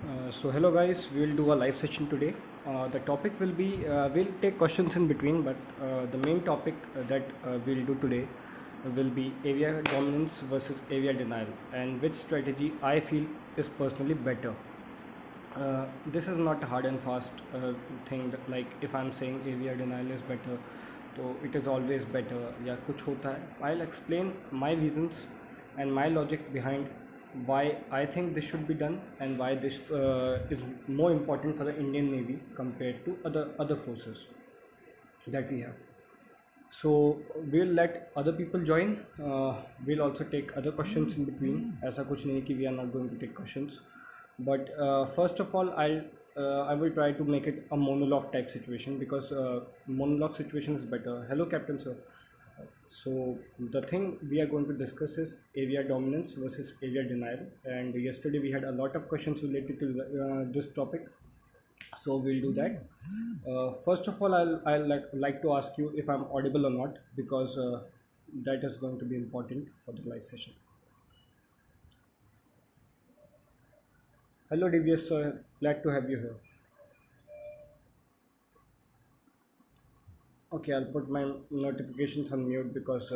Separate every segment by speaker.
Speaker 1: So hello guys, we'll do a live session today. The topic will be, we'll take questions in between, but the main topic that we'll do today will be area dominance versus area denial and which strategy I feel is personally better. This is not a hard and fast thing that, like if I'm saying area denial is better, so it is always better या कुछ होता है. I'll explain my reasons and my logic behind why I think this should be done and why this is more important for the Indian Navy compared to other forces that we have. So we'll let other people join. We'll also take other questions in between. ऐसा कुछ नहीं कि we are not going to take questions. But first of all, I will try to make it a monologue type situation because monologue situation is better. Hello, Captain Sir. So the thing we are going to discuss is area dominance versus area denial. And yesterday we had a lot of questions related to this topic. So we'll do that. First of all, I'll like to ask you if I'm audible or not because that is going to be important for the live session. Hello, DVS sir. Glad to have you here. Okay, I'll put my notifications on mute because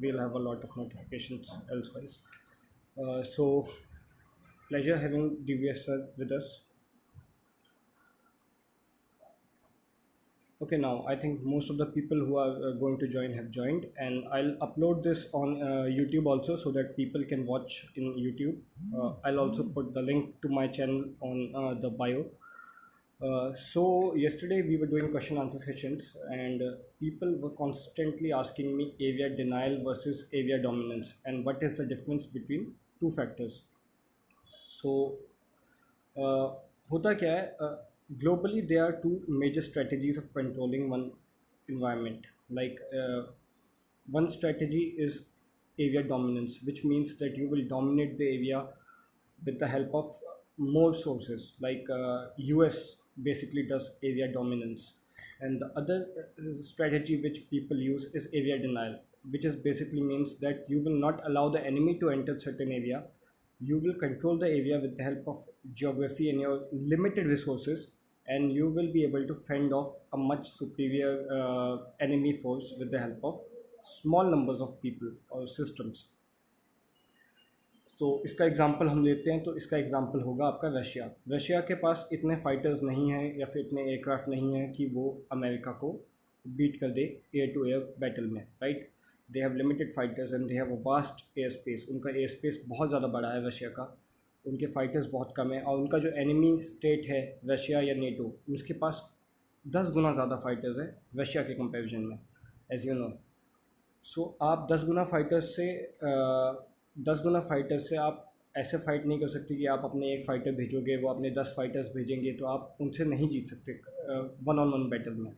Speaker 1: we'll have a lot of notifications elsewise. So, pleasure having DVS sir with us. Okay, now I think most of the people who are going to join have joined, and I'll upload this on YouTube also so that people can watch in YouTube. I'll also put the link to my channel on the bio. So yesterday we were doing question answer sessions and people were constantly asking me area denial versus area dominance and what is the difference between two factors. So uh, होता क्या है, globally there are two major strategies of controlling one environment. Like one strategy is area dominance, which means that you will dominate the area with the help of more sources. Like US basically does area dominance, and the other strategy which people use is area denial, which is basically means that you will not allow the enemy to enter certain area. You will control the area with the help of geography and your limited resources, and you will be able to fend off a much superior enemy force with the help of small numbers of people or systems. तो इसका example हम लेते हैं, तो इसका example होगा आपका Russia. Russia के पास इतने फाइटर्स नहीं हैं या फिर इतने एयरक्राफ्ट नहीं हैं कि वो अमेरिका को बीट कर दे एयर टू एयर बैटल में, right. They have limited fighters and they have a vast air space. उनका एयर स्पेस बहुत ज़्यादा बड़ा है रशिया का. उनके फाइटर्स बहुत कम है और उनका जो एनिमी स्टेट है रशिया या नेटो, उसके पास 10 गुना ज़्यादा फाइटर्स है रशिया के कंपैरिजन में, एज यू नो. सो आप 10 गुना फाइटर से आप ऐसे फाइट नहीं कर सकते कि आप अपने एक फ़ाइटर भेजोगे, वो अपने 10 फाइटर्स भेजेंगे, तो आप उनसे नहीं जीत सकते वन ऑन वन बैटल में.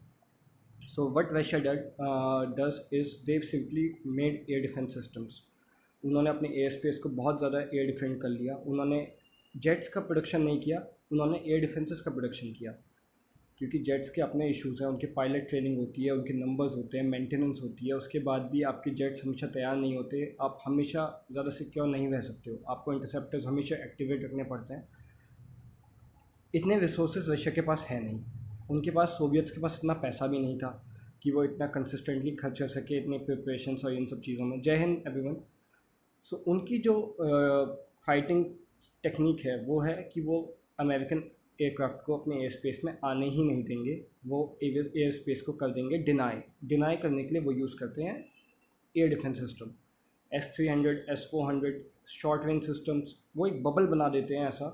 Speaker 1: So what Russia does is they simply made air defence systems. उन्होंने अपने एयर स्पेस को बहुत ज़्यादा एयर डिफेंड कर लिया. उन्होंने जेट्स का प्रोडक्शन नहीं किया, उन्होंने एयर डिफेंसेस का प्रोडक्शन किया, क्योंकि जेट्स के अपने इश्यूज़ हैं. उनके पायलट ट्रेनिंग होती है, उनके नंबर्स होते हैं, मेंटेनेंस होती है. उसके बाद भी आपके जेट्स हमेशा तैयार नहीं होते. आप हमेशा ज़्यादा सिक्योर नहीं रह सकते हो. आपको इंटरसेप्टर्स हमेशा एक्टिवेट रखने पड़ते हैं. इतने रिसोर्सेज रशिया के पास है नहीं. उनके पास, सोवियट्स के पास इतना पैसा भी नहीं था कि वो इतना कंसिस्टेंटली खर्च कर सके इतने प्रिपरेशंस और इन सब चीज़ों में. जय हिंद एवरीवन. सो उनकी जो फाइटिंग टेक्निक है वो है कि वो अमेरिकन एयरक्राफ्ट को अपने एयर स्पेस में आने ही नहीं देंगे. वो एयर स्पेस को कर देंगे डिनाई करने के लिए वो यूज़ करते हैं air defence system. S-300, S-400 short range systems. वो एक बबल बना देते हैं ऐसा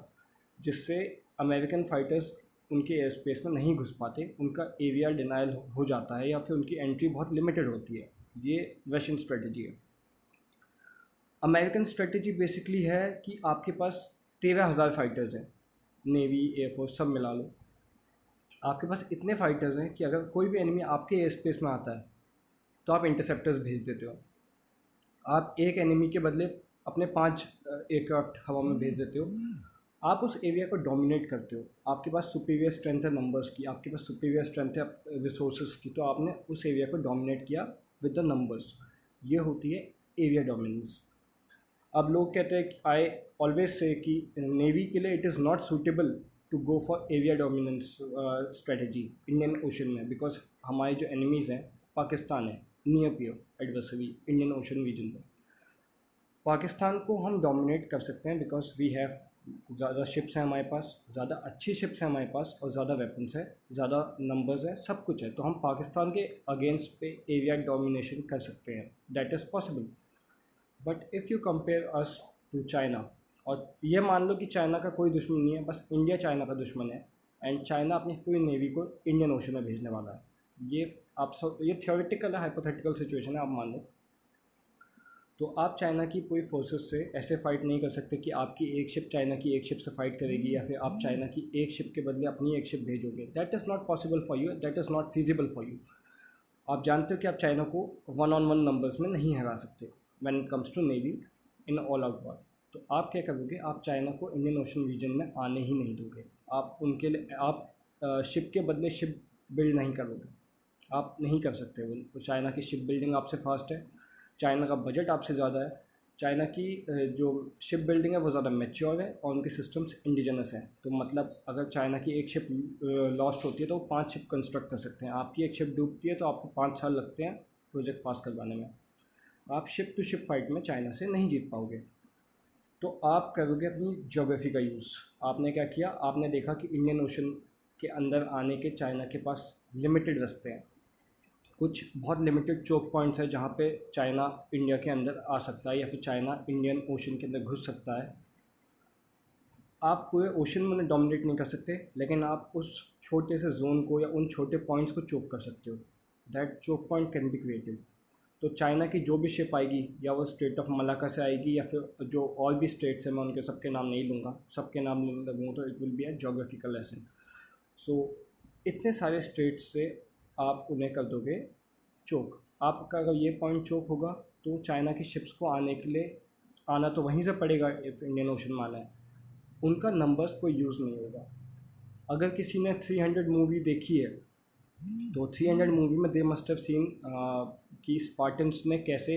Speaker 1: जिससे अमेरिकन फाइटर्स उनके एयर स्पेस में नहीं घुस पाते. उनका एरिया डिनाइल हो जाता है या फिर उनकी एंट्री बहुत लिमिटेड होती है. ये रशियन स्ट्रेटजी है. अमेरिकन स्ट्रेटजी बेसिकली है कि आपके पास 13,000 फाइटर्स हैं, नेवी एयरफोर्स सब मिला लो. आपके पास इतने फाइटर्स हैं कि अगर कोई भी एनिमी आपके एयर स्पेस में आता है तो आप इंटरसेप्टर्स भेज देते हो. आप एक एनिमी के बदले अपने 5 एयरक्राफ्ट हवा में भेज देते हो. आप उस एरिया को डोमिनेट करते हो. आपके पास सुपीरियर स्ट्रेंथ है नंबर्स की, आपके पास सुपीरियर स्ट्रेंथ है रिसोर्सेज की, तो आपने उस एरिया को डोमिनेट किया विद द नंबर्स. ये होती है एरिया डोमिनेंस. अब लोग कहते हैं कि आई ऑलवेज से कि नेवी के लिए it is not suitable to go for area dominance strategy Indian ocean में, बिकॉज हमारे जो एनिमीज़ हैं पाकिस्तान है, near peer adversary Indian ocean region में। पाकिस्तान को हम डोमिनेट कर सकते हैं बिकॉज वी हैव ज़्यादा शिप्स हैं हमारे पास, ज़्यादा अच्छी शिप्स हैं हमारे पास, और ज़्यादा वेपन्स है, ज़्यादा नंबर्स है, सब कुछ है। तो हम पाकिस्तान के अगेंस्ट पे एरिया डोमिनेशन कर सकते हैं, that is possible. But if you compare us to China, और ये मान लो कि चाइना का कोई दुश्मन नहीं है, बस इंडिया चाइना का दुश्मन है, एंड चाइना अपनी पूरी नेवी को इंडियन ओशन में भेजने वाला है। ये आप सब, ये थियोरेटिकल है, हाइपोथेटिकल सिचुएशन है, आप मान लो। तो आप चाइना की पूरी फोर्सेस से ऐसे फाइट नहीं कर सकते कि आपकी एक शिप चाइना की एक शिप से फाइट करेगी, या फिर आप चाइना की एक शिप के बदले अपनी एक शिप भेजोगे। That is not possible for you, that is not feasible for you. आप जानते हो कि आप चाइना को 1-on-1 नंबर्स में नहीं हरा सकते when it comes to navy in all out war. तो आप क्या करोगे, आप चाइना को इंडियन ओशन रीजन में आने ही नहीं दोगे। आप उनके लिए आप शिप के बदले शिप बिल्ड नहीं करोगे, आप नहीं कर सकते। वो चाइना की शिप बिल्डिंग आपसे फास्ट है, चाइना का बजट आपसे ज़्यादा है, चाइना की जो शिप बिल्डिंग है वो ज़्यादा मैच्योर है, और उनके सिस्टम्स इंडिजिनस हैं। तो मतलब अगर चाइना की एक शिप लॉस्ट होती है तो वो 5 शिप कंस्ट्रक्ट कर सकते हैं। आपकी एक शिप डूबती है तो आपको 5 साल लगते हैं प्रोजेक्ट पास करवाने में। आप शिप टू शिप फाइट में चाइना से नहीं जीत पाओगे। तो आप करोगे अपनी ज्योग्राफी का यूज़। आपने क्या किया, आपने देखा कि इंडियन ओशन के अंदर आने के चाइना के पास लिमिटेड रास्ते हैं, कुछ बहुत लिमिटेड चोक पॉइंट्स है जहाँ पे चाइना इंडिया के अंदर आ सकता है, या फिर चाइना इंडियन ओशन के अंदर घुस सकता है। आप पूरे ओशन में डोमिनेट नहीं कर सकते, लेकिन आप उस छोटे से जोन को या उन छोटे पॉइंट्स को चोक कर सकते हो। That choke point can be created. तो चाइना की जो भी शिप आएगी, या वो स्ट्रेट ऑफ मलाका से आएगी, या फिर जो और भी स्टेट्स हैं, मैं उनके सबके नाम नहीं लूँगा, सबके नाम लूँगा तो it will be a geographical lesson. So इतने सारे स्टेट्स से आप उन्हें कर दोगे चोक। आपका अगर ये पॉइंट चोक होगा तो चाइना की शिप्स को आने के लिए आना तो वहीं से पड़ेगा। इफ़ इंडियन ओशन माना है, उनका नंबर्स कोई यूज़ नहीं होगा। अगर किसी ने 300 मूवी देखी है तो 300 मूवी में दे मस्ट हैव सीन कि स्पार्टन्स ने कैसे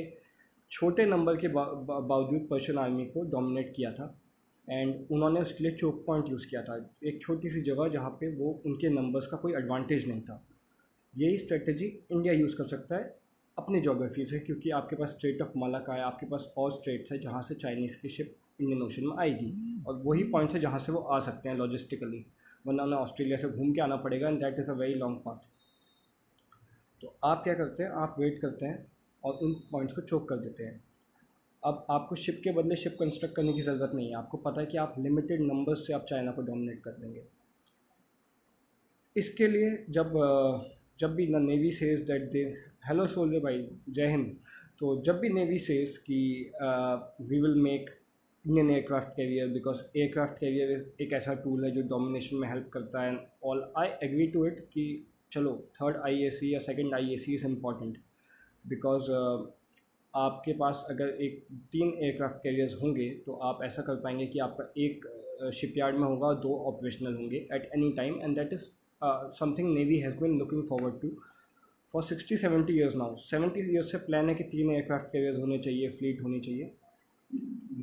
Speaker 1: छोटे नंबर के बावजूद पर्शियन आर्मी को डोमिनेट किया था, एंड उन्होंने उसके लिए चोक पॉइंट यूज़ किया था, एक छोटी सी जगह जहाँ पे वो उनके नंबर्स का कोई एडवांटेज नहीं था। यही स्ट्रेटजी इंडिया यूज़ कर सकता है अपनी जोग्राफी से, क्योंकि आपके पास स्ट्रेट ऑफ मलाका है, आपके पास और स्ट्रेट्स है जहाँ से चाइनीज़ की शिप इंडियन ओशन में आएगी, और वही पॉइंट्स है जहाँ से वो आ सकते हैं लॉजिस्टिकली, वरना उन्हें ऑस्ट्रेलिया से घूम के आना पड़ेगा, and that is a very long path. तो आप क्या करते हैं, आप वेट करते हैं और उन पॉइंट्स को चोक कर देते हैं। अब आपको शिप के बदले शिप कंस्ट्रक्ट करने की ज़रूरत नहीं है, आपको पता है कि आप लिमिटेड नंबर्स से आप चाइना को डोमिनेट कर देंगे। इसके लिए जब भी navy says that they, hello soldier भाई, जय हिंद। तो जब भी नेवी सेज कि we will make Indian aircraft carrier, because aircraft carrier एक ऐसा टूल है जो डोमिनेशन में हेल्प करता है, all I agree to it कि चलो थर्ड आईएसी या second IAC is important, because आपके पास अगर 3 एयरक्राफ्ट कैरियर्स होंगे तो आप ऐसा कर पाएंगे कि आपका एक शिपयार्ड में होगा, 2 ऑपरेशनल होंगे at any time, and that is something Navy has been looking forward to for 60-70 years now. 70 years से प्लान है कि 3 एयरक्राफ्ट कैरियर्स होने चाहिए, फ्लीट होनी चाहिए।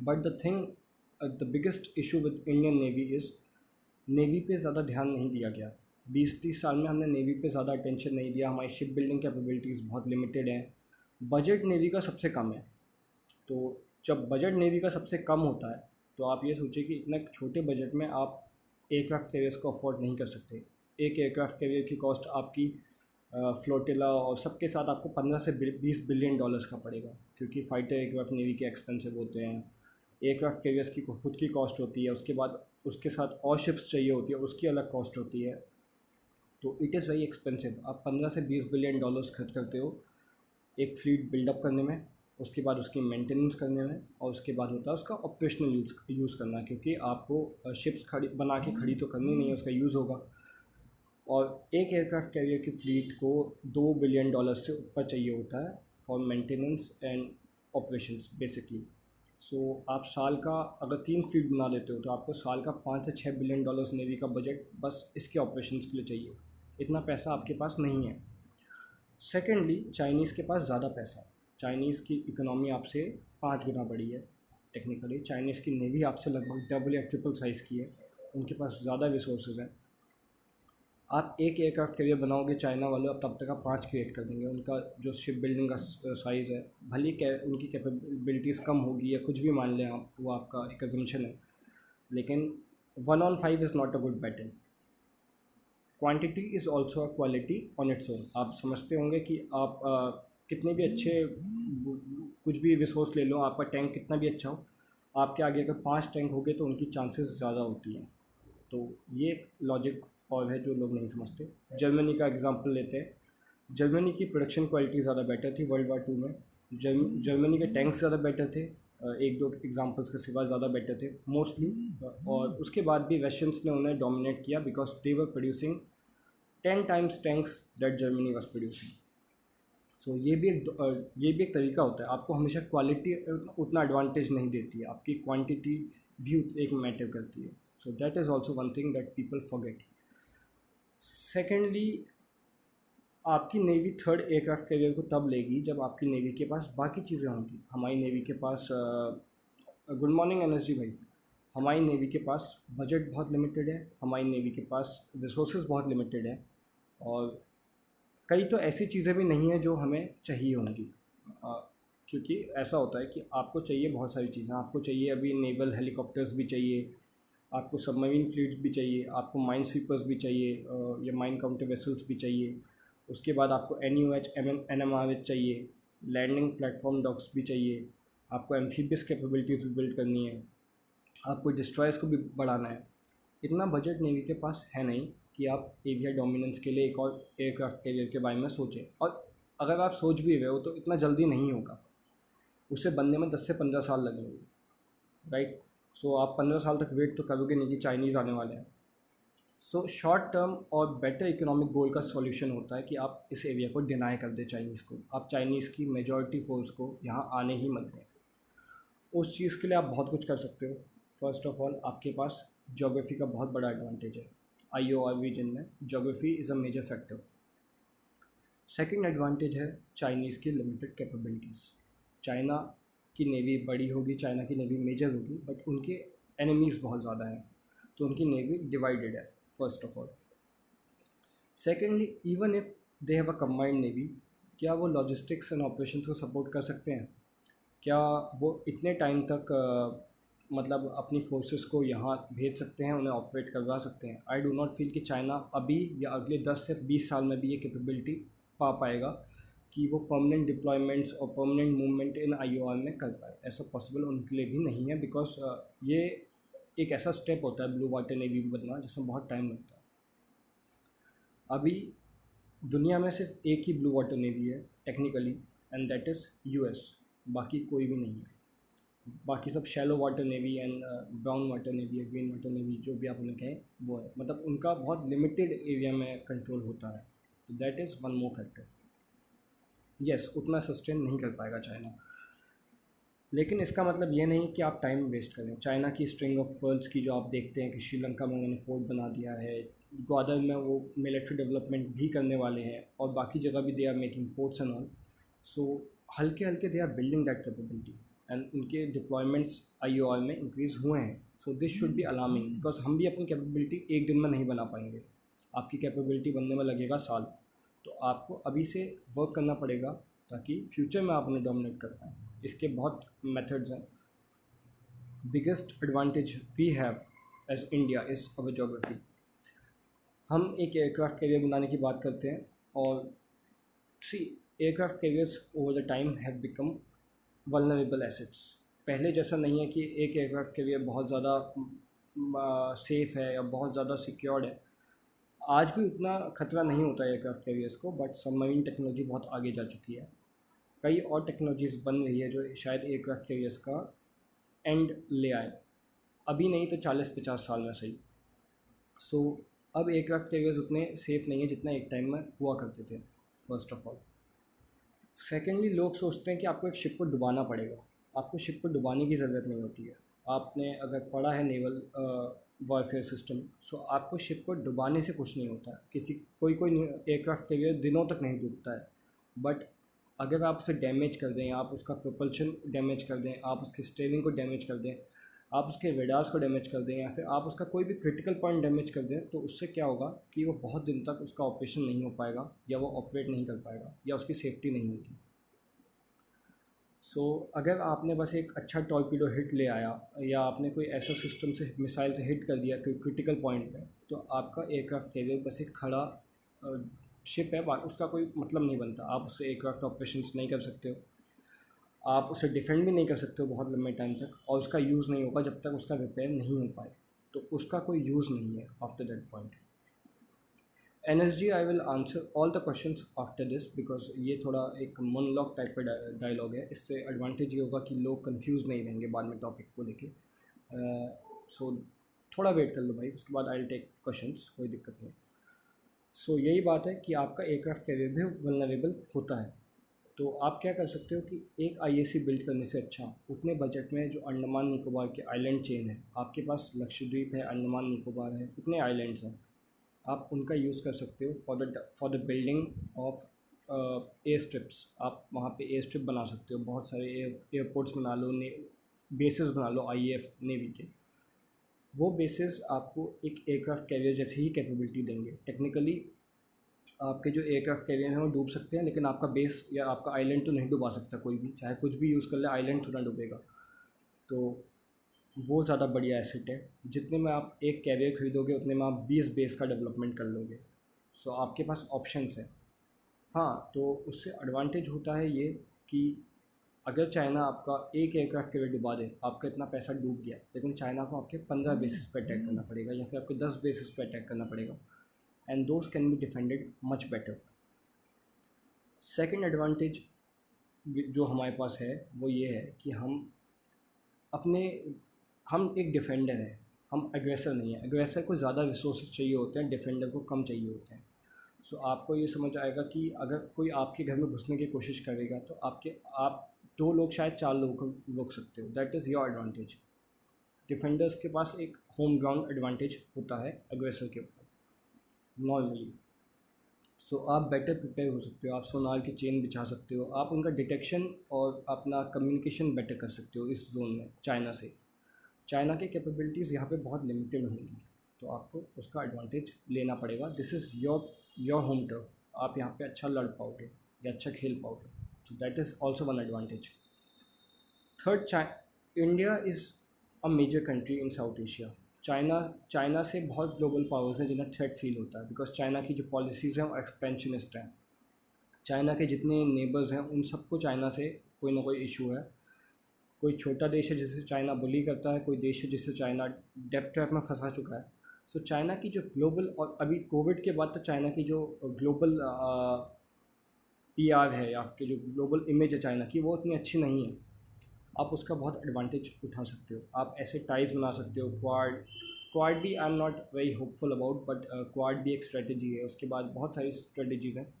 Speaker 1: But the thing, the biggest issue with Indian navy is navy पे ज़्यादा ध्यान नहीं दिया गया। 20-30 साल में हमने नेवी पे ज़्यादा अटेंशन नहीं दिया, हमारी शिप बिल्डिंग कैपेबिलिटीज़ बहुत लिमिटेड हैं, बजट नेवी का सबसे कम है। तो जब बजट नेवी का सबसे कम होता है तो आप ये सोचिए कि इतने छोटे बजट में आप एयरक्राफ्ट कैरियर्स को अफोर्ड नहीं कर सकते। एक एयरक्राफ्ट कैरियर की कॉस्ट आपकी फ्लोटिला और सबके साथ आपको 15 से 20 बिलियन डॉलर्स का पड़ेगा, क्योंकि फाइटर एयरक्राफ्ट नेवी के एक्सपेंसिव होते हैं। एयरक्राफ्ट कैरियर्स की खुद की कॉस्ट होती है, उसके बाद उसके साथ और शिप्स चाहिए होती है, उसकी अलग कॉस्ट होती है। तो इट इज़ वेरी एक्सपेंसिव। आप 15 से 20 बिलियन डॉलर्स खर्च करते हो एक फ्लीट बिल्डअप करने में, उसके बाद उसकी मेंटेनेंस करने में, और उसके बाद होता है उसका ऑपरेशनल यूज़ करना, क्योंकि आपको शिप्स खड़ी बना के खड़ी तो करनी नहीं है, उसका यूज़ होगा। और एक एयरक्राफ्ट कैरियर की फ्लीट को $2 बिलियन से ऊपर चाहिए होता है for maintenance and operations basically. So आप साल का अगर 3 फ्लीट बना देते हो तो आपको साल का 5 से 6 बिलियन डॉलर्स नेवी का बजट बस इसके ऑपरेशंस के लिए चाहिए। इतना पैसा आपके पास नहीं है। सेकेंडली, चाइनीज़ के पास ज़्यादा पैसा है। चाइनीज़ की इकोनॉमी आपसे 5 गुना बड़ी है, टेक्निकली चाइनीज़ की नेवी आपसे लगभग डबल या ट्रिपल साइज़ की है, उनके पास ज़्यादा रिसोर्सेज हैं। आप एक एयरक्राफ्ट कैरियर बनाओगे चाइना वाले, अब तब तक आप 5 क्रिएट कर देंगे। उनका जो शिप बिल्डिंग का साइज़ है, भले ही उनकी कैपेबिलिटीज़ कम होगी या कुछ भी मान लें आप, वो आपका एक अजम्पशन है, लेकिन 1 on 5 is not a good battle. Quantity is also a quality on its own. आप समझते होंगे कि आप कितने भी अच्छे कुछ भी रिसोर्स ले लो, आपका टैंक कितना भी अच्छा हो, आपके आगे अगर 5 टैंक हो गए तो उनकी चांसेस ज़्यादा होती हैं। तो ये एक लॉजिक और है जो लोग नहीं समझते। जर्मनी का एग्जांपल लेते हैं। जर्मनी की प्रोडक्शन क्वालिटी ज़्यादा बेटर थी वर्ल्ड वार 2 में। जर्मनी के टैंक्स ज़्यादा बेटर थे, एक दो एग्जांपल्स के सिवा ज़्यादा बेटर थे मोस्टली। और उसके बाद भी रशियंस ने उन्हें डोमिनेट किया because they were producing 10 times tanks that Germany was producing. So ये भी एक तरीका होता है। आपको हमेशा क्वालिटी उतना एडवांटेज नहीं देती है, आपकी क्वांटिटी भी एक मैटर करती है। सो that is also one thing that people forget. Secondly, आपकी नेवी थर्ड एयरक्राफ्ट कैरियर को तब लेगी जब आपकी नेवी के पास बाकी चीज़ें होंगी। हमारी नेवी के पास गुड मॉर्निंग एनर्जी भाई, हमारी नेवी के पास बजट बहुत लिमिटेड है, हमारी नेवी के पास रिसोर्सेज बहुत लिमिटेड है, और कई तो ऐसी चीज़ें भी नहीं हैं जो हमें चाहिए होंगी। क्योंकि ऐसा होता है कि आपको चाहिए बहुत सारी चीज़ें। आपको चाहिए अभी नेवल हेलीकॉप्टर्स भी चाहिए, आपको सबमरीन फ्लीट्स भी चाहिए, आपको माइन स्वीपर्स भी चाहिए या माइन काउंटर वेसल्स भी चाहिए। उसके बाद आपको NUH NMRH चाहिए, लैंडिंग प्लेटफॉर्म डॉक्स भी चाहिए, आपको एम्फीबियस कैपेबिलिटीज़ भी बिल्ड करनी है, आपको डिस्ट्रॉयर्स को भी बढ़ाना है। इतना बजट नेवी के पास है नहीं कि आप एरिया डोमिनेंस के लिए एक और एयरक्राफ्ट कैरियर के बारे में सोचें। और अगर आप सोच भी रहे हो तो इतना जल्दी नहीं होगा, उसे बनने में 10 से 15 साल लगेंगे, राइट। सो आप 15 साल तक वेट तो करोगे नहीं कि चाइनीज़ आने वाले हैं। सो शॉर्ट टर्म और बेटर इकोनॉमिक गोल का सॉल्यूशन होता है कि आप इस एरिया को डिनाई कर दें चाइनीज़ को, आप चाइनीज़ की मेजॉरिटी फोर्स को यहाँ आने ही मत दें। उस चीज़ के लिए आप बहुत कुछ कर सकते हो। फर्स्ट ऑफ ऑल, आपके पास ज्योग्राफी का बहुत बड़ा एडवांटेज है। IOR रीजन में geography is a major factor. Second advantage है चाइनीज़ की लिमिटेड कैपेबिलिटीज़। चाइना की नेवी बड़ी होगी, चाइना की नेवी मेजर होगी, बट उनके एनिमीज़ बहुत ज़्यादा हैं, तो उनकी नेवी डिवाइडेड है first of all. Secondly, even if they have a combined navy, क्या वो लॉजिस्टिक्स एंड ऑपरेशंस को सपोर्ट कर सकते हैं? क्या वो इतने टाइम तक मतलब अपनी फोर्सेस को यहाँ भेज सकते हैं, उन्हें ऑपरेट करवा सकते हैं? आई डू नॉट फील कि चाइना अभी या अगले 10 से 20 साल में भी ये कैपेबिलिटी पा पाएगा कि वो परमानेंट डिप्लॉयमेंट्स और परमानेंट मूवमेंट इन IOR में कर पाए। ऐसा पॉसिबल उनके लिए भी नहीं है, बिकॉज ये एक ऐसा स्टेप होता है ब्लू वाटर नेवी बनना जिसमें बहुत टाइम लगता है। अभी दुनिया में सिर्फ एक ही ब्लू वाटर नेवी है technically, and that is US। बाकी कोई भी नहीं है। बाकी सब shallow water navy and brown water navy या ग्रीन वाटर नेवी, जो भी आप उन्हें कहें, वो है। मतलब उनका बहुत लिमिटेड एरिया में कंट्रोल होता है। तो that is one more factor. Yes, उतना सस्टेन नहीं कर पाएगा चाइना, लेकिन इसका मतलब ये नहीं कि आप टाइम वेस्ट करें। चाइना की स्ट्रिंग ऑफ पर्ल्स की जो आप देखते हैं कि श्रीलंका में उन्होंने पोर्ट बना दिया है, ग्वादर में वो मिलिट्री डेवलपमेंट भी करने वाले हैं, और बाकी जगह भी they are making ports and all. So हल्के हल्के they are building that capability, and उनके डिप्लॉयमेंट्स IOR में इंक्रीज़ हुए हैं। So this should be alarming, because हम भी अपनी कैपेबिलिटी एक दिन में नहीं बना पाएंगे। आपकी कैपेबिलिटी बनने में लगेगा साल। तो आपको अभी से वर्क करना पड़ेगा ताकि फ्यूचर में आप उन्हें डोमिनेट कर पाएँ। इसके बहुत मेथड्स हैं। Biggest advantage we have as India is our geography. हम एक एयरक्राफ्ट कैरियर बनाने की बात करते हैं, और sea, aircraft carriers over the time have become vulnerable assets. पहले जैसा नहीं है कि एक एयरक्राफ्ट कैरियर बहुत ज़्यादा सेफ़ है या बहुत ज़्यादा सिक्योर्ड है। आज भी उतना खतरा नहीं होता है एयरक्राफ्ट कैरियर्स को, बट सबमरीन टेक्नोलॉजी बहुत आगे जा चुकी है। कई और टेक्नोलॉजीज़ बन रही है जो शायद एयरक्राफ्ट कैरियर्स का एंड ले आए, अभी नहीं तो 40-50 साल में सही। सो अब एयरक्राफ्ट कैरियर्स उतने सेफ़ नहीं है जितना एक टाइम में हुआ करते थे, फर्स्ट ऑफ ऑल। सेकेंडली, लोग सोचते हैं कि आपको एक शिप को डुबाना पड़ेगा। आपको शिप को डुबाने की ज़रूरत नहीं होती है। आपने अगर पढ़ा है नेवल वॉरफेयर सिस्टम, सो आपको शिप को डुबाने से कुछ नहीं होता है। कोई एयरक्राफ्ट कैरियर दिनों तक नहीं डूबता है, बट अगर आप उसे डैमेज कर दें, आप उसका प्रोपल्शन डैमेज कर दें, आप उसके स्टीयरिंग को डैमेज कर दें, आप उसके रडार्स को डैमेज कर दें, या फिर आप उसका कोई भी क्रिटिकल पॉइंट डैमेज कर दें, तो उससे क्या होगा कि वो बहुत दिन तक उसका ऑपरेशन नहीं हो पाएगा, या वो ऑपरेट नहीं कर पाएगा, या उसकी सेफ्टी नहीं होगी। सो अगर आपने बस एक अच्छा टॉर्पीडो हिट ले आया, या आपने कोई ऐसा सिस्टम से मिसाइल से हिट कर दिया कोई क्रिटिकल पॉइंट पे, तो आपका एयरक्राफ्ट कैरियर बस एक खड़ा शिप है, उसका कोई मतलब नहीं बनता। आप उससे एयरक्राफ्ट ऑपरेशंस नहीं कर सकते हो, आप उसे डिफेंड भी नहीं कर सकते हो बहुत लंबे टाइम तक, और उसका यूज़ नहीं होगा जब तक उसका रिपेयर नहीं हो पाए, तो उसका कोई यूज़ नहीं है after that point. NSG, I will answer all the questions after this, because ये थोड़ा एक मोनोलॉग टाइप का डायलॉग है। इससे एडवांटेज ये होगा कि लोग कंफ्यूज नहीं रहेंगे बाद में टॉपिक को लेके। सो थोड़ा वेट कर लो भाई, उसके बाद आई विल टेक क्वेश्चंस, कोई दिक्कत नहीं। सो यही बात है कि आपका एयरक्राफ्ट कैरियर भी वल्नरेबल होता है। तो आप क्या कर सकते हो कि एक IAC बिल्ड करने से अच्छा उतने बजट में जो अंडमान निकोबार के आइलैंड चेन है, आपके पास लक्षद्वीप है, अंडमान निकोबार है, इतने आइलैंड्स हैं, आप उनका यूज़ कर सकते हो for the building of air strips. आप वहाँ पे एयर स्ट्रिप बना सकते हो, बहुत सारे एयरपोर्ट्स बना लो, बेसिस बना लो IAF नेवी के। वो बेसिस आपको एक एयरक्राफ्ट कैरियर जैसी ही कैपेबिलिटी देंगे। टेक्निकली आपके जो एयरक्राफ्ट कैरियर हैं वो डूब सकते हैं, लेकिन आपका बेस या आपका आइलैंड तो नहीं डुबा सकता कोई भी, चाहे कुछ भी यूज़ कर ले, आइलैंड थोड़ा डूबेगा। तो वो ज़्यादा बढ़िया एसेट है। जितने में आप एक कैरियर खरीदोगे उतने में आप 20 बेस का डेवलपमेंट कर लोगे। सो आपके पास ऑप्शंस हैं। हाँ, तो उससे एडवांटेज होता है ये कि अगर चाइना आपका एक एयरक्राफ्ट कैरियर डुबा दे, आपका इतना पैसा डूब गया, लेकिन चाइना को आपके 15 बेसिस पर अटैक करना पड़ेगा, या फिर आपके 10 बेसिस पर अटैक करना पड़ेगा, and those can be defended much better. Second advantage जो हमारे पास है वो ये है कि अपने हम एक डिफेंडर हैं, हम एग्रेसर नहीं है। एग्रेसर को ज़्यादा रिसोर्सेज चाहिए होते हैं, डिफेंडर को कम चाहिए होते हैं। सो आपको ये समझ आएगा कि अगर कोई आपके घर में घुसने की कोशिश करेगा, तो आप 2 लोग शायद 4 लोगों को रोक सकते हो। That is your advantage. Defenders के पास एक होम ग्राउंड एडवांटेज होता है एग्रेसर के ऊपर नॉर्मली। सो आप बेटर प्रिपेयर हो सकते हो, आप सोनार की चेन बिछा सकते हो, आप उनका डिटेक्शन और अपना कम्युनिकेशन बेटर कर सकते हो इस जोन में चाइना से। चाइना की कैपेबिलिटीज़ यहाँ पे बहुत लिमिटेड होंगी, तो आपको उसका एडवांटेज लेना पड़ेगा। This is your home turf, आप यहाँ पे अच्छा लड़ पाओगे या अच्छा खेल पाओगे, so that is also one advantage. Third, India is a major country in south Asia. China से बहुत ग्लोबल पावर्स हैं जिन्हें थ्रेट फील होता है, बिकॉज चाइना की जो पॉलिसीज़ हैं वो एक्सपेंशनिस्ट हैं। चाइना के जितने नेबर्स हैं उन सबको चाइना से कोई ना कोई इशू है। कोई छोटा देश है जिसे चाइना बुली करता है, कोई देश है जिसे चाइना डेब्ट ट्रैप में फंसा चुका है। सो चाइना की जो ग्लोबल, और अभी कोविड के बाद तो चाइना की जो ग्लोबल PR है, या आपकी जो ग्लोबल इमेज है चाइना की, वो उतनी अच्छी नहीं है। आप उसका बहुत एडवांटेज उठा सकते हो, आप ऐसे टाइज बना सकते हो। क्वाड भी I am not very hopeful about, but quad भी एक स्ट्रेटजी है। उसके बाद बहुत सारी स्ट्रेटजीज़ हैं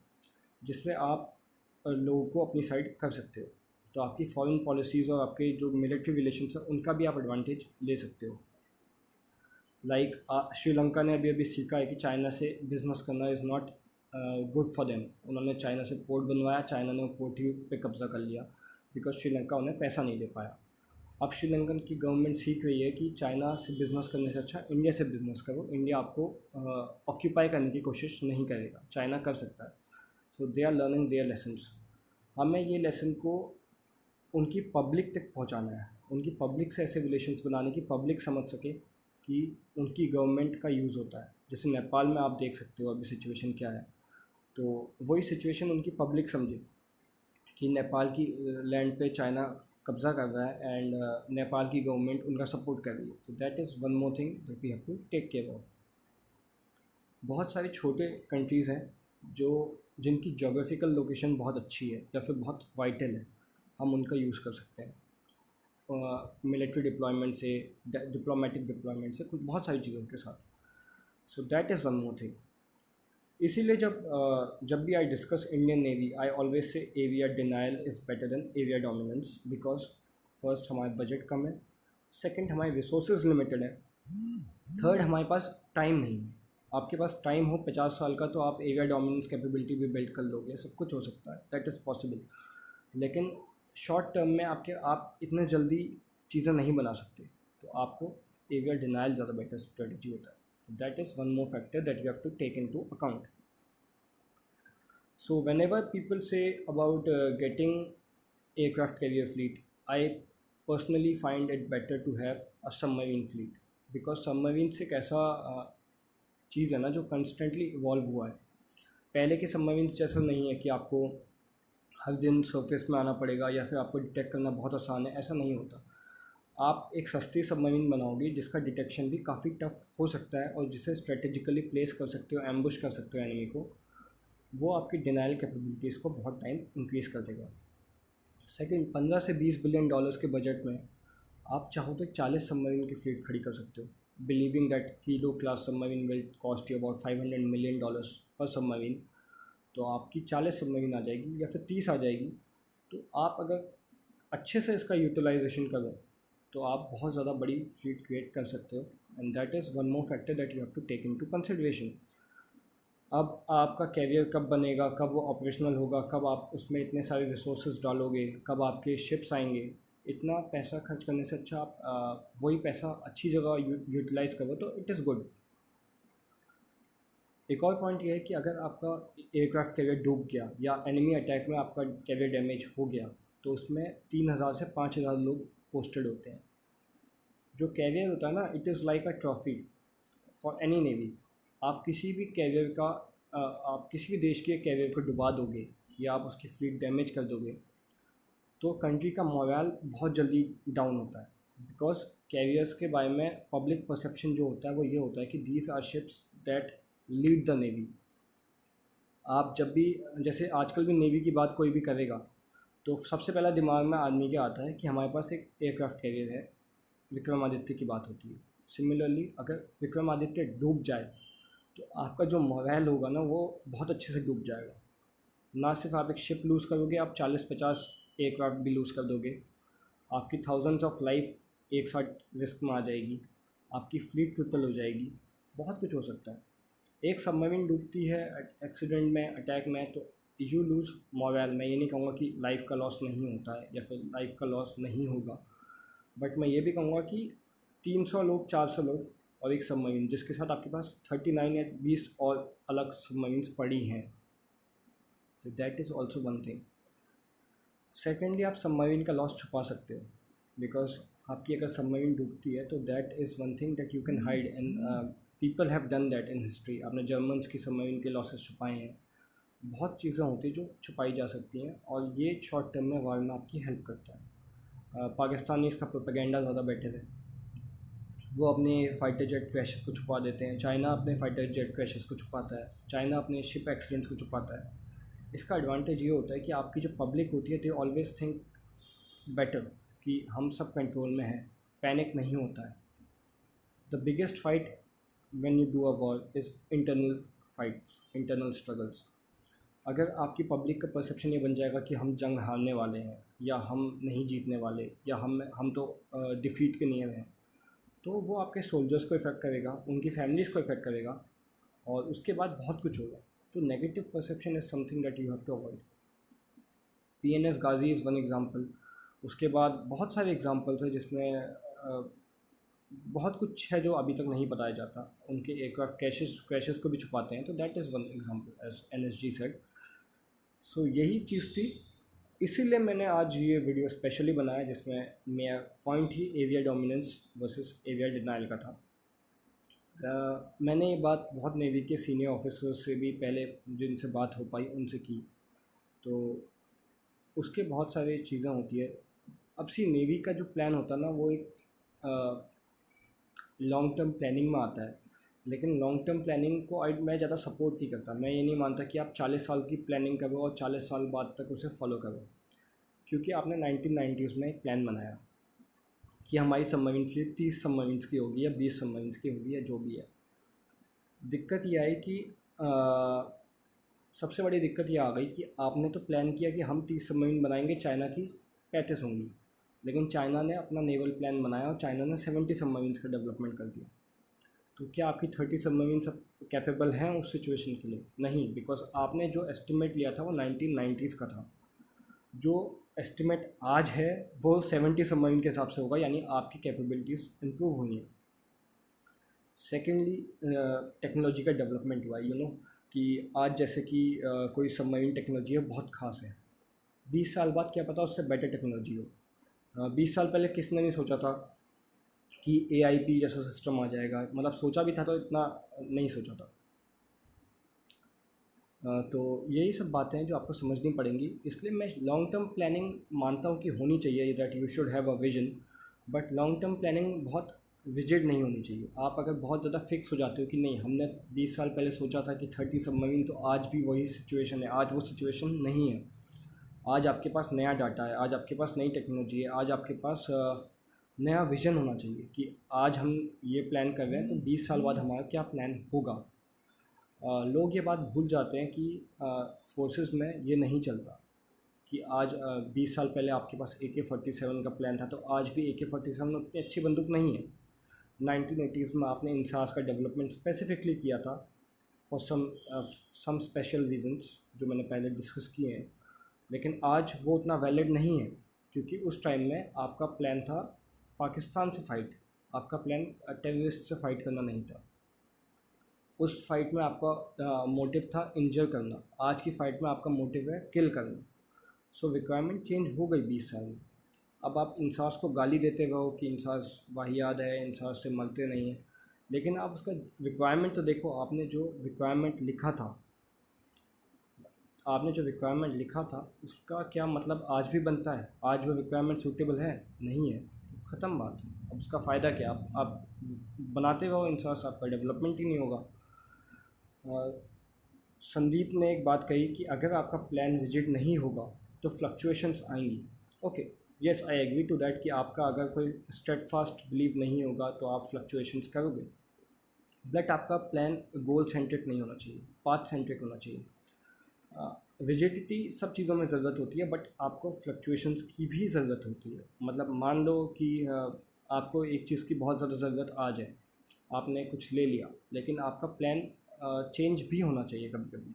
Speaker 1: जिसमें आप लोगों को अपनी साइड कर सकते हो। तो आपकी फॉरेन पॉलिसीज़ और आपके जो मिलिट्री रिलेशंस हैं उनका भी आप एडवांटेज ले सकते हो। लाइक श्रीलंका ने अभी सीखा है कि चाइना से बिजनेस करना is not good for them. उन्होंने चाइना से पोर्ट बनवाया, चाइना ने वो पोर्ट ही पे कब्ज़ा कर लिया, बिकॉज श्रीलंका उन्हें पैसा नहीं दे पाया। अब श्रीलंकन की गवर्नमेंट सीख रही है कि चाइना से बिज़नेस करने से अच्छा इंडिया से बिज़नेस करो, इंडिया आपको ऑक्यूपाई करने की कोशिश नहीं करेगा, चाइना कर सकता है। So they are learning their lessons. हमें ये लेसन को उनकी पब्लिक तक पहुंचाना है, उनकी पब्लिक से ऐसे रिलेशंस बनाने की पब्लिक समझ सके कि उनकी गवर्नमेंट का यूज़ होता है। जैसे नेपाल में आप देख सकते हो अभी सिचुएशन क्या है, तो वही सिचुएशन उनकी पब्लिक समझे कि नेपाल की लैंड पे चाइना कब्ज़ा कर रहा है, एंड नेपाल की गवर्नमेंट उनका सपोर्ट कर रही है। तो that is one more thing that we have to take care of. बहुत सारे छोटे कंट्रीज़ हैं जिनकी जोग्राफिकल लोकेशन बहुत अच्छी है या फिर बहुत वाइटल है, हम उनका यूज़ कर सकते हैं मिलिट्री डिप्लॉयमेंट से, डिप्लोमेटिक डिप्लॉयमेंट से, कुछ बहुत सारी चीज़ों के साथ। So that is one more thing. इसीलिए जब भी I discuss Indian Navy, I always say area denial is better than area dominance, because first हमारे बजट कम है, सेकंड हमारे रिसोर्सेज लिमिटेड है, थर्ड हमारे पास टाइम नहीं है। आपके पास टाइम हो 50 साल का तो आप एवियर डोमिनेंस कैपेबिलिटी भी बिल्ड कर लोगे, सब कुछ हो सकता है, दैट इज़ पॉसिबल। लेकिन शॉर्ट टर्म में आप इतने जल्दी चीज़ें नहीं बना सकते, तो आपको एवियर डिनाइल ज़्यादा बेटर स्ट्रेटजी होता है. That is one more factor that you have to take into account. So whenever people say about getting aircraft carrier fleet, I personally find it better to have a submarine fleet, because submarine एक ऐसा चीज़ है ना जो constantly evolve हुआ है. पहले के submarines जैसा नहीं है कि आपको हर दिन सरफेस में आना पड़ेगा या फिर आपको डिटेक्ट करना बहुत आसान है, ऐसा नहीं होता. आप एक सस्ती सबमरीन बनाओगे जिसका डिटेक्शन भी काफ़ी टफ हो सकता है और जिसे स्ट्रेटेजिकली प्लेस कर सकते हो, एम्बुश कर सकते हो एनिमी को, वो आपकी डिनाइल कैपेबिलिटीज़ को बहुत टाइम इंक्रीज़ कर देगा. सेकंड, 15 से 20 बिलियन डॉलर्स के बजट में आप चाहो तो 40 सबमरीन की फ्लीट खड़ी कर सकते हो, believing that kilo class submarine will cost you about $500 million पर सबमरीन. तो आपकी 40 सबमरीन आ जाएगी या फिर 30 आ जाएगी. तो आप अगर अच्छे से इसका यूटिलाइजेशन करो तो आप बहुत ज़्यादा बड़ी फ्लीट क्रिएट कर सकते हो. And that is one more factor that you have to take into consideration. अब आपका कैरियर कब बनेगा, कब वो ऑपरेशनल होगा, कब आप उसमें इतने सारे रिसोर्सेज डालोगे, कब आपके शिप्स आएंगे, इतना पैसा खर्च करने से अच्छा आप वही पैसा अच्छी जगह यूटिलाइज़ करो तो इट इज़ गुड. एक और पॉइंट ये है कि अगर आपका एयरक्राफ्ट कैरियर डूब गया या एनिमी अटैक में आपका कैरियर डैमेज हो गया तो उसमें 3000 से 5000 लोग पोस्टेड होते हैं. जो कैरियर होता है ना, it is like a trophy for any navy. आप किसी भी कैरियर का आप किसी भी देश के कैरियर को डुबा दोगे या आप उसकी फ्लीट डैमेज कर दोगे तो कंट्री का मोरल बहुत जल्दी डाउन होता है. बिकॉज कैरियर्स के बारे में पब्लिक परसेप्शन जो होता है वो ये होता है कि these are ships that lead the navy. आप जब भी, जैसे आजकल भी नेवी की बात कोई भी करेगा तो सबसे पहला दिमाग में आदमी के आता है कि हमारे पास एक एयरक्राफ्ट कैरियर है, विक्रमादित्य की बात होती है. सिमिलरली अगर विक्रमादित्य डूब जाए तो आपका जो मोरल होगा ना वो बहुत अच्छे से डूब जाएगा. ना सिर्फ आप एक शिप लूज़ करोगे, आप 40-50 एयरक्राफ्ट भी लूज़ कर दोगे. आपकी थाउजेंड्स ऑफ लाइफ एक साथ रिस्क में आ जाएगी, आपकी फ्लीट ट्रिपल हो जाएगी, बहुत कुछ हो सकता है. एक सबमरीन डूबती है एक्सीडेंट में, अटैक में, तो यू लूज़ मोरल. मैं ये नहीं कहूँगा कि लाइफ का लॉस नहीं होता है या फिर लाइफ का लॉस नहीं होगा, बट मैं ये भी कहूँगा कि 300 लोग, 400 लोग और एक सबमरीन जिसके साथ आपके पास 39 या 20 और अलग सबमरीन्स पड़ी हैं, तो that is also one thing. Secondly, आप सबमरीन का लॉस छुपा सकते हो, बिकॉज आपकी अगर सबमरीन डूबती है तो that is one thing that you can hide. And people have done that in history. आपने जर्मन्स की सबमरीन के लॉसेस छुपाए हैं. बहुत चीज़ें होती हैं जो छुपाई जा सकती हैं और ये शॉर्ट टर्म में वार में आपकी हेल्प करता है. पाकिस्तानी इसका प्रोपेगेंडा ज़्यादा बेटर है, वो अपने फाइटर जेट क्रैशेस को छुपा देते हैं. चाइना अपने फाइटर जेट क्रैशेस को छुपाता है, चाइना अपने शिप एक्सीडेंट्स को छुपाता है. इसका एडवांटेज ये होता है कि आपकी जो पब्लिक होती है दे ऑलवेज थिंक बेटर कि हम सब कंट्रोल में हैं, पैनिक नहीं होता है. The biggest fight when you do a war is internal fights, internal struggles. अगर आपकी पब्लिक का परसेप्शन ये बन जाएगा कि हम जंग हारने वाले हैं या हम नहीं जीतने वाले या हम तो डिफीट के नियर हैं, तो वो आपके सोल्जर्स को इफ़ेक्ट करेगा, उनकी फैमिलीज़ को इफ़ेक्ट करेगा और उसके बाद बहुत कुछ होगा. तो negative perception is something that you have to avoid. PNS Ghazi is one example. उसके बाद बहुत सारे एग्ज़ाम्पल्स हैं जिसमें बहुत कुछ है जो अभी तक नहीं बताया जाता. उनके एयरक्राफ्ट क्रैशेस को भी छुपाते हैं, तो that is one example as NSG said. So यही चीज़ थी, इसीलिए मैंने आज ये वीडियो स्पेशली बनाया जिसमें मेरा पॉइंट ही एवियर डोमिनेंस वर्सेस एवियर डिनाइल का था. मैंने ये बात बहुत नेवी के सीनियर ऑफिसर्स से भी पहले जिनसे बात हो पाई उनसे की, तो उसके बहुत सारी चीज़ें होती है. अब सी नेवी का जो प्लान होता है ना वो एक लॉन्ग टर्म प्लानिंग में आता है, लेकिन लॉन्ग टर्म प्लानिंग को मैं ज़्यादा सपोर्ट नहीं करता. मैं ये नहीं मानता कि आप 40 साल की प्लानिंग करो और 40 साल बाद तक उसे फॉलो करो, क्योंकि आपने 1990s में एक प्लान बनाया कि हमारी सबमरीन फ्लीट 30 सबमरीन्स की होगी या 20 सबमरीन्स की होगी या जो भी है. दिक्कत ये आई कि सबसे बड़ी दिक्कत ये आ गई कि आपने तो प्लान किया कि हम 30 सबमरीन बनाएंगे, चाइना की 35 होंगी, लेकिन चाइना ने अपना नेवल प्लान बनाया और चाइना ने 70 सबमरीन्स का डेवलपमेंट कर दिया. तो क्या आपकी 30 सबमरीन सब कैपेबल हैं उस सिचुएशन के लिए? नहीं, बिकॉज आपने जो एस्टिमेट लिया था वो 1990s का था. जो एस्टिमेट आज है वो 70 सबमरीन के हिसाब से होगा, यानी आपकी कैपेबिलिटीज़ इम्प्रूव हुई हैं। सेकेंडली, टेक्नोलॉजी का डेवलपमेंट हुआ कि आज जैसे कि कोई सबमरीन टेक्नोलॉजी है बहुत ख़ास है, 20 साल बाद क्या पता उससे बेटर टेक्नोलॉजी हो। 20 साल पहले किसने नहीं सोचा था कि AIP जैसा सिस्टम आ जाएगा, मतलब सोचा भी था तो इतना नहीं सोचा था। तो यही सब बातें हैं जो आपको समझनी पड़ेंगी। इसलिए मैं लॉन्ग टर्म प्लानिंग मानता हूँ कि होनी चाहिए, that you should have a vision, but long term planning बहुत रिजिड नहीं होनी चाहिए। आप अगर बहुत ज़्यादा फिक्स हो जाते हो कि नहीं हमने 20 साल पहले सोचा था कि 30 सबमरीन, तो आज भी वही सिचुएशन है, आज वो सिचुएशन नहीं है। आज आपके पास नया डाटा है, आज आपके पास नई टेक्नोलॉजी है, आज आपके पास नया विज़न होना चाहिए कि आज हम ये प्लान कर रहे हैं तो 20 साल बाद हमारा क्या प्लान होगा। लोग ये बात भूल जाते हैं कि फोर्सेस में ये नहीं चलता कि आज 20 साल पहले आपके पास AK-47 का प्लान था तो आज भी AK-47 उतनी अच्छी बंदूक नहीं है। 1980s में आपने इंसास का डेवलपमेंट स्पेसिफिकली किया था फॉर सम स्पेशल रीजंस जो मैंने पहले डिस्कस किए हैं, लेकिन आज वो उतना वैलिड नहीं है क्योंकि उस टाइम में आपका प्लान था पाकिस्तान से फ़ाइट, आपका प्लान टेररिस्ट से फ़ाइट करना नहीं था। उस फाइट में आपका मोटिव था इंजर करना, आज की फ़ाइट में आपका मोटिव है किल करना। सो रिक्वायरमेंट चेंज हो गई 20 साल में। अब आप इंसास को गाली देते रहो कि इंसास वाहियात है, इंसास से मरते नहीं हैं, लेकिन आप उसका रिक्वायरमेंट तो देखो। आपने जो रिक्वायरमेंट लिखा था, उसका क्या मतलब आज भी बनता है? आज वो रिक्वायरमेंट सूटेबल है? नहीं है, ख़त्म बात। अब उसका फ़ायदा क्या? आप बनाते रहो इंसास, आपका डेवलपमेंट ही नहीं होगा। संदीप ने एक बात कही कि अगर आपका प्लान रिजिड नहीं होगा तो फ्लक्चुएशंस आएंगी। Okay, yes I agree to that कि आपका अगर कोई स्टेडफास्ट बिलीव नहीं होगा तो आप फ्लक्चुएशंस करोगे, बट आपका प्लान गोल सेंट्रिक नहीं होना चाहिए, पाथ सेंट्रिक होना चाहिए। रिजिडिटी सब चीज़ों में ज़रूरत होती है, बट आपको फ्लक्चुएशंस की भी ज़रूरत होती है। मतलब मान लो कि आपको एक चीज़ की बहुत ज़्यादा ज़रूरत आ जाए, आपने कुछ ले लिया, लेकिन आपका प्लान चेंज भी होना चाहिए कभी कभी।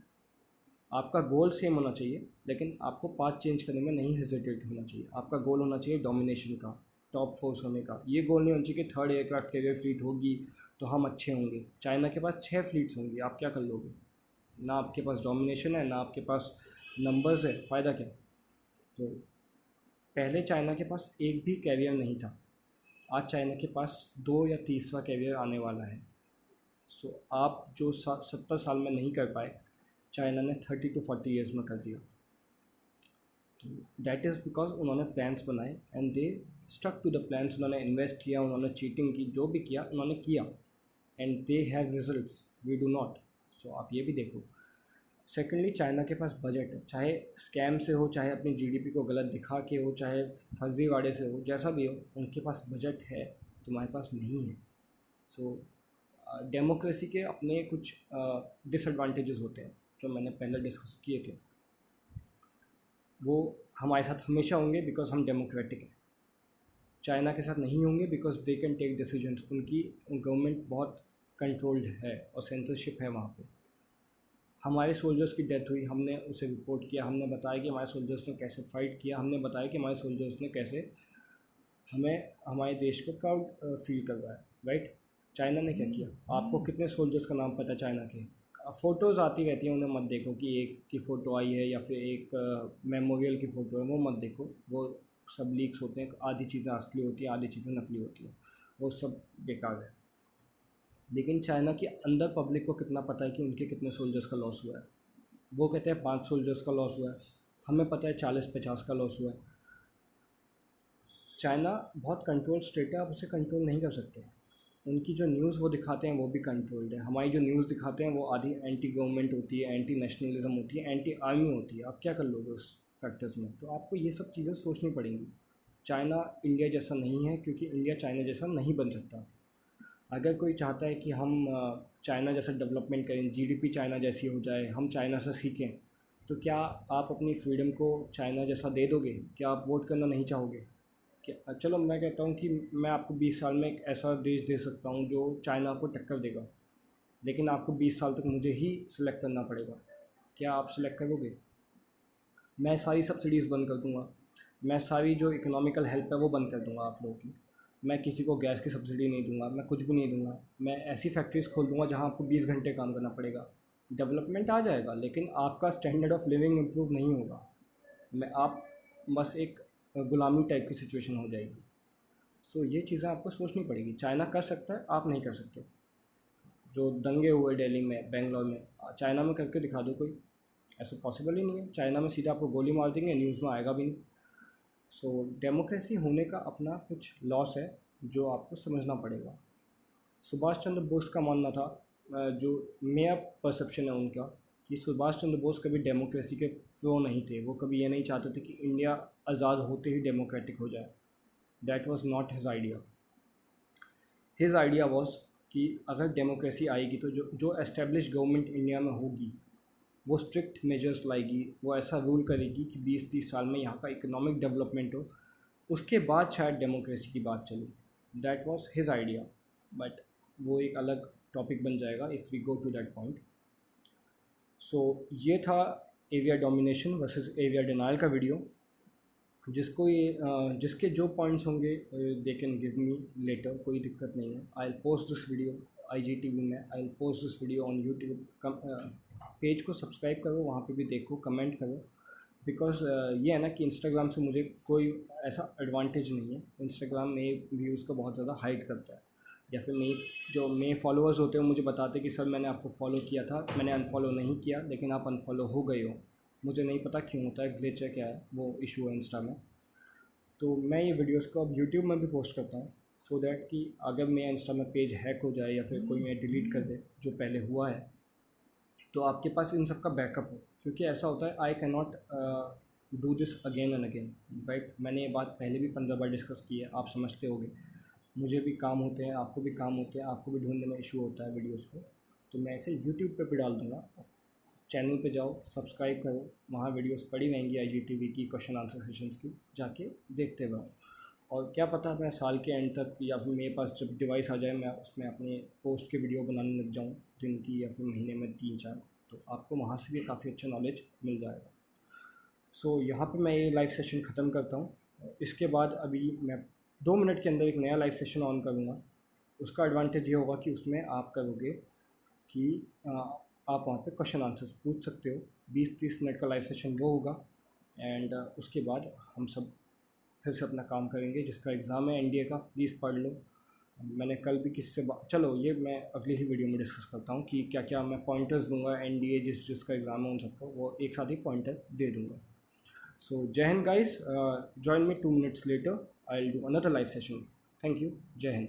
Speaker 1: आपका गोल सेम होना चाहिए लेकिन आपको पाथ चेंज करने में नहीं हेजिटेट होना चाहिए। आपका गोल होना चाहिए डोमिनेशन का, टॉप फोर्स होने का। ये गोल नहीं होना चाहिए कि 3rd एयरक्राफ्ट कैरियर फ्लीट होगी तो हम अच्छे होंगे। चाइना के पास 6 फ्लीट्स होंगी, आप क्या कर लोगे? ना आपके पास डोमिनेशन है, ना आपके पास नंबर्स है, फ़ायदा क्या? तो पहले चाइना के पास एक भी कैरियर नहीं था, आज चाइना के पास 2 या तीसरा कैरियर आने वाला है। सो आप जो 70 साल में नहीं कर पाए, चाइना ने 30 to 40 ईयर्स में कर दिया। तो दैट इज़ बिकॉज उन्होंने प्लान्स बनाए and they stuck to the plans. उन्होंने इन्वेस्ट किया, उन्होंने चीटिंग की, जो भी किया उन्होंने किया, and they have results, we do not. So आप ये भी देखो। सेकेंडली, चाइना के पास बजट है, चाहे स्कैम से हो, चाहे अपनी GDP को गलत दिखा के हो, चाहे फर्जीवाड़े से हो, जैसा भी हो, उनके पास बजट है, तुम्हारे पास नहीं है। सो डेमोक्रेसी के अपने कुछ डिसएडवांटेजेस होते हैं जो मैंने पहले डिस्कस किए थे, वो हमारे साथ हमेशा होंगे बिकॉज हम डेमोक्रेटिक हैं। चाइना के साथ नहीं होंगे because they can take decisions, उनकी गवर्नमेंट बहुत कंट्रोल्ड है और सेंसरशिप है वहाँ पे। हमारे सोल्जर्स की डेथ हुई, हमने उसे रिपोर्ट किया, हमने बताया कि हमारे सोल्जर्स ने कैसे फ़ाइट किया, हमने बताया कि हमारे सोल्जर्स ने कैसे हमें हमारे देश को प्राउड फील करवाया, राइट? चाइना ने क्या किया? आपको कितने सोल्जर्स का नाम पता है चाइना के? फ़ोटोज़ आती रहती हैं, उन्हें मत देखो कि एक की फ़ोटो आई है या फिर एक मेमोरियल की फ़ोटो है, वो मत देखो। वो सब लीक्स होते हैं, आधी चीज़ें असली होती हैं, आधी चीज़ें नकली होती हैं, वो सब बेकार है। लेकिन चाइना के अंदर पब्लिक को कितना पता है कि उनके कितने सोल्जर्स का लॉस हुआ है? वो कहते हैं 5 सोल्जर्स का लॉस हुआ है, हमें पता है 40-50 का लॉस हुआ है। चाइना बहुत कंट्रोल स्टेट है, आप उसे कंट्रोल नहीं कर सकते। उनकी जो न्यूज़ वो दिखाते हैं वो भी कंट्रोल्ड है। हमारी जो न्यूज़ दिखाते हैं वो आधी एंटी गवर्नमेंट होती है, एंटी नेशनलिज्म होती है, एंटी आर्मी होती है। आप क्या कर लोगे उस फैक्टर्स में? तो आपको ये सब चीज़ें सोचनी पड़ेंगी। चाइना इंडिया जैसा नहीं है क्योंकि इंडिया चाइना जैसा नहीं बन सकता। अगर कोई चाहता है कि हम चाइना जैसा डेवलपमेंट करें, GDP चाइना जैसी हो जाए, हम चाइना से सीखें, तो क्या आप अपनी फ्रीडम को चाइना जैसा दे दोगे? क्या आप वोट करना नहीं चाहोगे? क्या चलो मैं कहता हूँ कि मैं आपको 20 साल में एक ऐसा देश दे सकता हूँ जो चाइना को टक्कर देगा, लेकिन आपको 20 साल तक मुझे ही सिलेक्ट करना पड़ेगा। क्या आप सिलेक्ट करोगे? मैं सारी सब्सिडीज़ बंद कर दूँगा, मैं सारी जो इकोनॉमिकल हेल्प है वो बंद कर दूँगा आप लोगों की। मैं किसी को गैस की सब्सिडी नहीं दूंगा, मैं कुछ भी नहीं दूंगा। मैं ऐसी फैक्ट्रीज़ खोल दूंगा जहां आपको 20 घंटे काम करना पड़ेगा। डेवलपमेंट आ जाएगा लेकिन आपका स्टैंडर्ड ऑफ लिविंग इम्प्रूव नहीं होगा। मैं आप बस एक गुलामी टाइप की सिचुएशन हो जाएगी। सो ये चीज़ें आपको सोचनी पड़ेगी। चाइना कर सकता है, आप नहीं कर सकते। जो दंगे हुए दिल्ली में, बेंगलोर में, चाइना में करके दिखा दो कोई। ऐसा पॉसिबल ही नहीं है। चाइना में सीधा आपको गोली मार देंगे, न्यूज़ में आएगा भी नहीं। सो डेमोक्रेसी होने का अपना कुछ लॉस है जो आपको समझना पड़ेगा। सुभाष चंद्र बोस का मानना था, जो मेरा परसेप्शन है उनका, कि सुभाष चंद्र बोस कभी डेमोक्रेसी के प्रो नहीं थे। वो कभी ये नहीं चाहते थे कि इंडिया आज़ाद होते ही डेमोक्रेटिक हो जाए। That was not his idea. His idea was कि अगर डेमोक्रेसी आएगी तो जो एस्टेब्लिश गवर्नमेंट इंडिया में होगी वो स्ट्रिक्ट मेजर्स लाएगी, वो ऐसा रूल करेगी कि 20-30 साल में यहाँ का इकोनॉमिक डेवलपमेंट हो, उसके बाद शायद डेमोक्रेसी की बात चले। That was his idea, but वो एक अलग टॉपिक बन जाएगा if we go to that point. So ये था area domination versus area denial का वीडियो। जिसको ये जिसके जो पॉइंट्स होंगे they can give me later, कोई दिक्कत नहीं है। I will post this video IGTV में, I will post this video on YouTube. Page को सब्सक्राइब करो, वहाँ पे भी देखो, कमेंट करो। बिकॉज ये है ना कि इंस्टाग्राम से मुझे कोई ऐसा एडवांटेज नहीं है। इंस्टाग्राम मेरे व्यूज़ को बहुत ज़्यादा हाइड करता है, या फिर मेरे फॉलोअर्स होते हैं मुझे बताते कि सर मैंने आपको फॉलो किया था, मैंने अनफॉलो नहीं किया, लेकिन आप अनफॉलो हो गए हो। मुझे नहीं पता क्यों होता है, ग्लिच है क्या है, वो इशू है इंस्टा में। तो मैं ये वीडियोस को अब यूट्यूब में भी पोस्ट करता हूँ, सो दैट कि अगर मेरा इंस्टा में पेज हैक हो जाए या फिर कोई मैं डिलीट कर दे जो पहले हुआ है, तो आपके पास इन सब का बैकअप हो। क्योंकि ऐसा होता है, I can not do this again and again, right. मैंने ये बात पहले भी 15 बार डिस्कस की है, आप समझते होंगे। मुझे भी काम होते हैं, आपको भी काम होते हैं, आपको भी ढूंढने में इशू होता है वीडियोस को। तो मैं ऐसे यूट्यूब पे भी डाल दूँगा। चैनल पे जाओ, सब्सक्राइब करो, वहाँ वीडियोस पड़ी रहेंगी IGTV की, क्वेश्चन आंसर सेशंस की, जाके देखते रहो। और क्या पता मैं साल के एंड तक या फिर मेरे पास जब डिवाइस आ जाए मैं उसमें अपने पोस्ट के वीडियो बनाने लग जाऊँ, दिन की या फिर महीने में 3-4, तो आपको वहाँ से भी काफ़ी अच्छा नॉलेज मिल जाएगा। सो यहाँ पे मैं ये लाइव सेशन ख़त्म करता हूँ। इसके बाद अभी मैं 2 मिनट के अंदर एक नया लाइव सेशन ऑन करूँगा। उसका एडवांटेज ये होगा कि उसमें आप करोगे कि आप वहाँ पे क्वेश्चन आंसर्स पूछ सकते हो। 20-30 मिनट का लाइव सेशन वो होगा। एंड उसके बाद हम सब फिर से अपना काम करेंगे। जिसका एग्ज़ाम है NDA का, प्लीज़ पढ़ लो। मैंने कल भी किसी से चलो ये मैं अगली ही वीडियो में डिस्कस करता हूँ कि क्या क्या मैं पॉइंटर्स दूंगा। NDA जिसका एग्ज़ाम है उन सबको वो एक साथ ही पॉइंटर दे दूँगा। सो जय Hind guys, join me 2 minutes later, I will do another live session. Thank you, जय हिंद।